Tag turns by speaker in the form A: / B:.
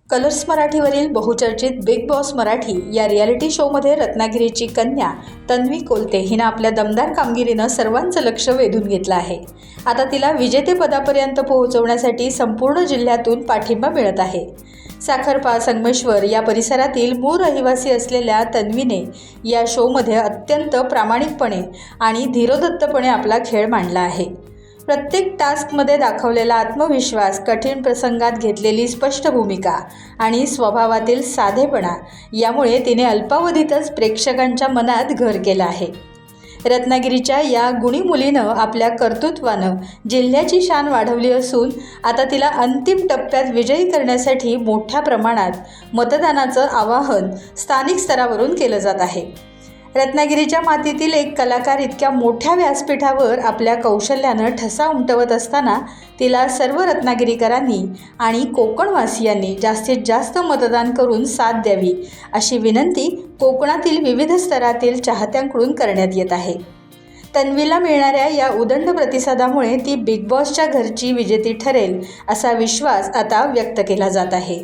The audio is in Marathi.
A: कलर्स मराठीवरील बहुचर्चित बिग बॉस मराठी या रियालिटी शोमध्ये रत्नागिरीची कन्या तन्वी कोलते हिनं आपल्या दमदार कामगिरीनं सर्वांचं लक्ष वेधून घेतलं आहे। आता तिला विजेतेपदापर्यंत पोहोचवण्यासाठी संपूर्ण जिल्ह्यातून पाठिंबा मिळत आहे। साखरपा संगमेश्वर या परिसरातील मूळ रहिवासी असलेल्या तन्वीने या शोमध्ये अत्यंत प्रामाणिकपणे आणि धीरोदत्तपणे आपला खेळ मांडला आहे। प्रत्येक टास्कमध्ये दाखवलेला आत्मविश्वास, कठीण प्रसंगात घेतलेली स्पष्ट भूमिका आणि स्वभावातील साधेपणा यामुळे तिने अल्पावधीतच प्रेक्षकांच्या मनात घर केलं आहे। रत्नागिरीच्या या गुणी मुलीनं आपल्या कर्तृत्वानं जिल्ह्याची शान वाढवली असून आता तिला अंतिम टप्प्यात विजयी करण्यासाठी मोठ्या प्रमाणात मतदानाचं आवाहन स्थानिक स्तरावरून केलं जात आहे। रत्नागिरीच्या मातीतील एक कलाकार इतक्या मोठ्या व्यासपीठावर आपल्या कौशल्यानं ठसा उमटवत असताना तिला सर्व रत्नागिरीकरांनी आणि कोकणवासियांनी जास्तीत जास्त मतदान करून साथ द्यावी अशी विनंती कोकणातील विविध स्तरातील चाहत्यांकडून करण्यात येत आहे। तन्वीला मिळणाऱ्या या उदंड प्रतिसादामुळे ती बिग बॉसच्या घरची विजेती ठरेल असा विश्वास आता व्यक्त केला जात आहे।